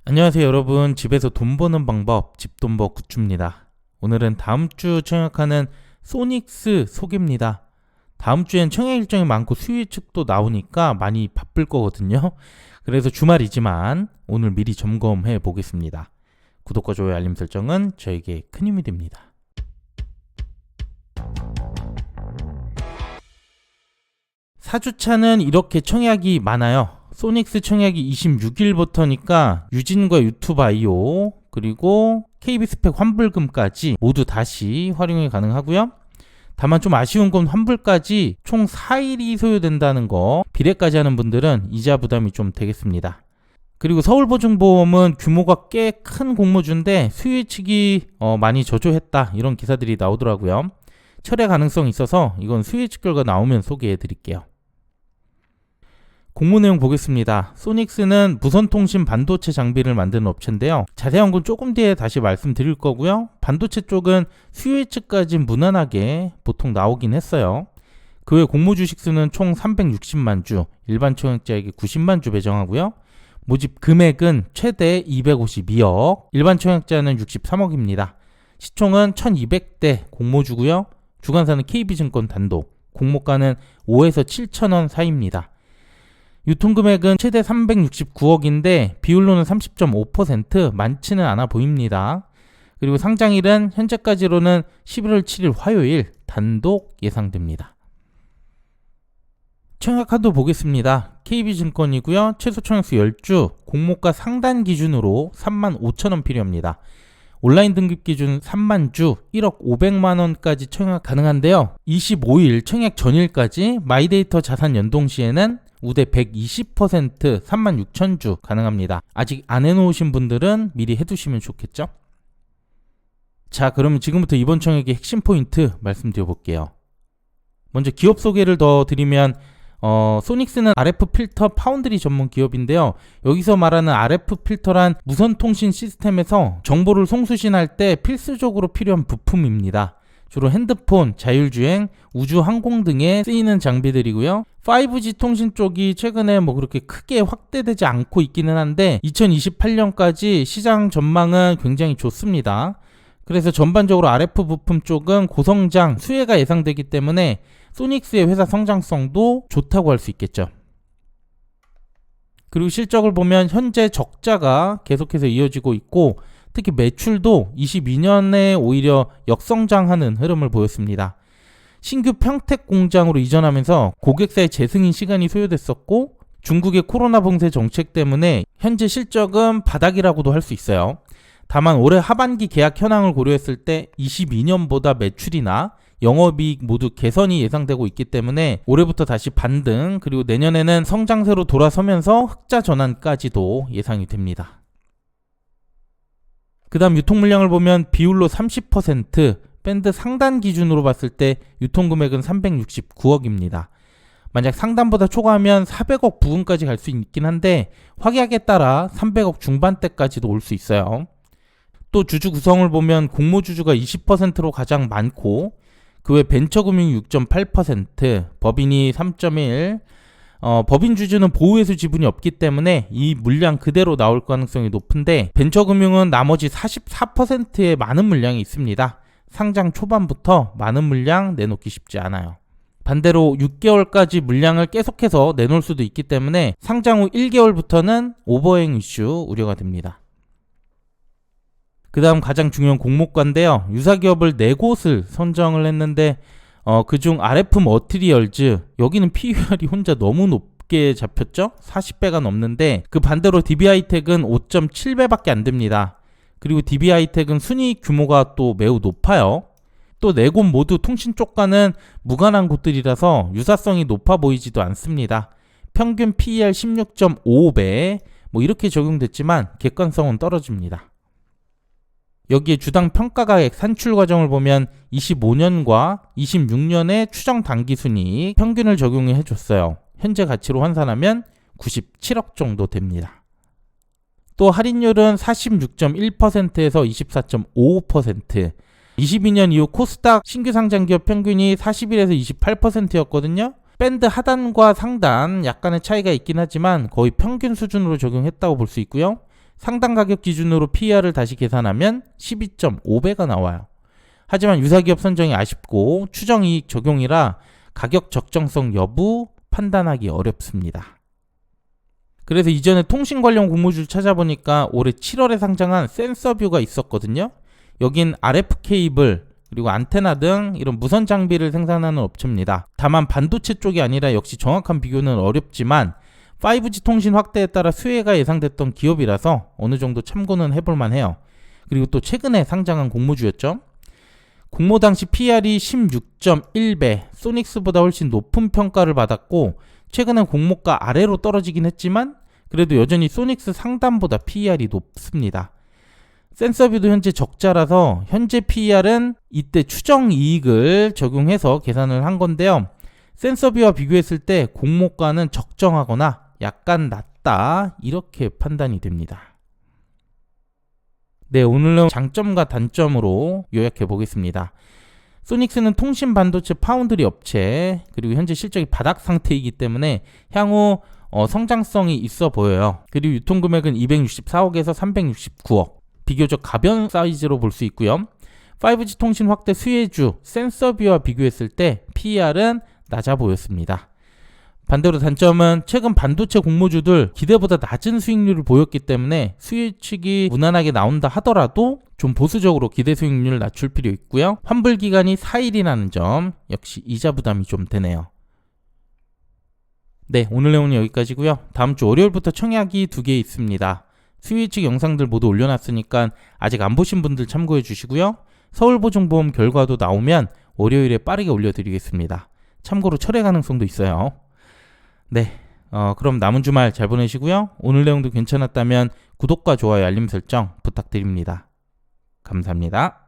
안녕하세요 여러분. 집에서 돈 버는 방법 집돈버 굿즈입니다. 오늘은 다음주 청약하는 소닉스 소개입니다. 다음주엔 청약 일정이 많고 수요 예측도 나오니까 많이 바쁠 거거든요. 그래서 주말이지만 오늘 미리 점검해 보겠습니다. 구독과 좋아요 알림 설정은 저에게 큰 힘이 됩니다. 4주차는 이렇게 청약이 많아요. 소닉스 청약이 26일부터니까 유진과 유튜바이오 그리고 KB스펙 환불금까지 모두 다시 활용이 가능하고요. 다만 좀 아쉬운 건 환불까지 총 4일이 소요된다는 거, 비례까지 하는 분들은 이자 부담이 좀 되겠습니다. 그리고 서울보증보험은 규모가 꽤 큰 공모주인데 수요 예측이 많이 저조했다 이런 기사들이 나오더라고요. 철회 가능성이 있어서 이건 수요 예측 결과 나오면 소개해 드릴게요. 공모 내용 보겠습니다. 소닉스는 무선통신 반도체 장비를 만드는 업체인데요. 자세한 건 조금 뒤에 다시 말씀드릴 거고요. 반도체 쪽은 수요 예측까지 무난하게 보통 나오긴 했어요. 그 외 공모 주식 수는 총 360만 주, 일반 청약자에게 90만 주 배정하고요. 모집 금액은 최대 252억, 일반 청약자는 63억입니다. 시총은 1200대 공모주고요. 주관사는 KB증권 단독, 공모가는 5에서 7천원 사이입니다. 유통금액은 최대 369억인데 비율로는 30.5%, 많지는 않아 보입니다. 그리고 상장일은 현재까지로는 11월 7일 화요일 단독 예상됩니다. 청약한도 보겠습니다. KB증권이고요. 최소 청약수 10주, 공모가 상단 기준으로 35,000원 필요합니다. 온라인 등급 기준 3만 주, 1억 500만원까지 청약 가능한데요. 25일 청약 전일까지 마이데이터 자산 연동 시에는 우대 120% 36,000주 가능합니다. 아직 안 해놓으신 분들은 미리 해두시면 좋겠죠? 자, 그러면 지금부터 이번 청약의 핵심 포인트 말씀드려 볼게요. 먼저 기업 소개를 더 드리면 소닉스는 RF 필터 파운드리 전문 기업인데요. 여기서 말하는 RF 필터란 무선통신 시스템에서 정보를 송수신할 때 필수적으로 필요한 부품입니다. 주로 핸드폰, 자율주행, 우주 항공 등에 쓰이는 장비들이고요. 5G 통신 쪽이 최근에 그렇게 크게 확대되지 않고 있기는 한데 2028년까지 시장 전망은 굉장히 좋습니다. 그래서 전반적으로 RF 부품 쪽은 고성장, 수혜가 예상되기 때문에 소닉스의 회사 성장성도 좋다고 할 수 있겠죠. 그리고 실적을 보면 현재 적자가 계속해서 이어지고 있고 특히 매출도 22년에 오히려 역성장하는 흐름을 보였습니다. 신규 평택 공장으로 이전하면서 고객사의 재승인 시간이 소요됐었고 중국의 코로나 봉쇄 정책 때문에 현재 실적은 바닥이라고도 할 수 있어요. 다만 올해 하반기 계약 현황을 고려했을 때 22년보다 매출이나 영업이익 모두 개선이 예상되고 있기 때문에 올해부터 다시 반등, 그리고 내년에는 성장세로 돌아서면서 흑자 전환까지도 예상이 됩니다. 그 다음 유통 물량을 보면 비율로 30%, 밴드 상단 기준으로 봤을 때 유통금액은 369억입니다. 만약 상단보다 초과하면 400억 부근까지 갈 수 있긴 한데 확약에 따라 300억 중반대까지도 올 수 있어요. 또 주주 구성을 보면 공모주주가 20%로 가장 많고 그 외 벤처금융 6.8%, 법인이 3.1%, 법인 주주는 보호회수 지분이 없기 때문에 이 물량 그대로 나올 가능성이 높은데 벤처금융은 나머지 44%의 많은 물량이 있습니다. 상장 초반부터 많은 물량 내놓기 쉽지 않아요. 반대로 6개월까지 물량을 계속해서 내놓을 수도 있기 때문에 상장 후 1개월부터는 오버행 이슈 우려가 됩니다. 그 다음 가장 중요한 공모가인데요. 유사기업을 4곳을 선정을 했는데 그중 RF 머티리얼즈, 여기는 PUR이 혼자 너무 높게 잡혔죠? 40배가 넘는데 그 반대로 DB하이텍은 5.7배밖에 안 됩니다. 그리고 DB하이텍은 순이익 규모가 또 매우 높아요. 또 4곳 모두 통신 쪽과는 무관한 곳들이라서 유사성이 높아 보이지도 않습니다. 평균 PER 16.55배 이렇게 적용됐지만 객관성은 떨어집니다. 여기에 주당 평가가액 산출 과정을 보면 25년과 26년의 추정 당기순이익 평균을 적용해 줬어요. 현재 가치로 환산하면 97억 정도 됩니다. 또 할인율은 46.1%에서 24.55%, 22년 이후 코스닥 신규 상장 기업 평균이 41에서 28%였거든요. 밴드 하단과 상단 약간의 차이가 있긴 하지만 거의 평균 수준으로 적용했다고 볼 수 있고요. 상단 가격 기준으로 PER을 다시 계산하면 12.5배가 나와요. 하지만 유사기업 선정이 아쉽고 추정이익 적용이라 가격 적정성 여부 판단하기 어렵습니다. 그래서 이전에 통신 관련 공모주를 찾아보니까 올해 7월에 상장한 센서뷰가 있었거든요. 여긴 RF 케이블 그리고 안테나 등 이런 무선 장비를 생산하는 업체입니다. 다만 반도체 쪽이 아니라 역시 정확한 비교는 어렵지만 5G 통신 확대에 따라 수혜가 예상됐던 기업이라서 어느 정도 참고는 해볼 만해요. 그리고 또 최근에 상장한 공모주였죠. 공모 당시 PER이 16.1배, 소닉스보다 훨씬 높은 평가를 받았고 최근엔 공모가 아래로 떨어지긴 했지만 그래도 여전히 소닉스 상단보다 PER이 높습니다. 센서뷰도 현재 적자라서 현재 PER은 이때 추정 이익을 적용해서 계산을 한 건데요. 센서뷰와 비교했을 때 공모가는 적정하거나 약간 낮다 이렇게 판단이 됩니다. 네, 오늘은 장점과 단점으로 요약해 보겠습니다. 소닉스는 통신 반도체 파운드리 업체 그리고 현재 실적이 바닥 상태이기 때문에 향후 성장성이 있어 보여요. 그리고 유통금액은 264억에서 369억 비교적 가벼운 사이즈로 볼 수 있고요. 5G 통신 확대 수혜주 센서뷰와 비교했을 때 PER은 낮아 보였습니다. 반대로 단점은 최근 반도체 공모주들 기대보다 낮은 수익률을 보였기 때문에 수혜측이 무난하게 나온다 하더라도 좀 보수적으로 기대 수익률을 낮출 필요 있고요. 환불 기간이 4일이라는 점 역시 이자 부담이 좀 되네요. 네, 오늘 내용은 여기까지고요. 다음 주 월요일부터 청약이 2개 있습니다. 수혜측 영상들 모두 올려놨으니까 아직 안 보신 분들 참고해 주시고요. 서울보증보험 결과도 나오면 월요일에 빠르게 올려드리겠습니다. 참고로 철회 가능성도 있어요. 네, 그럼 남은 주말 잘 보내시고요. 오늘 내용도 괜찮았다면 구독과 좋아요, 알림 설정 부탁드립니다. 감사합니다.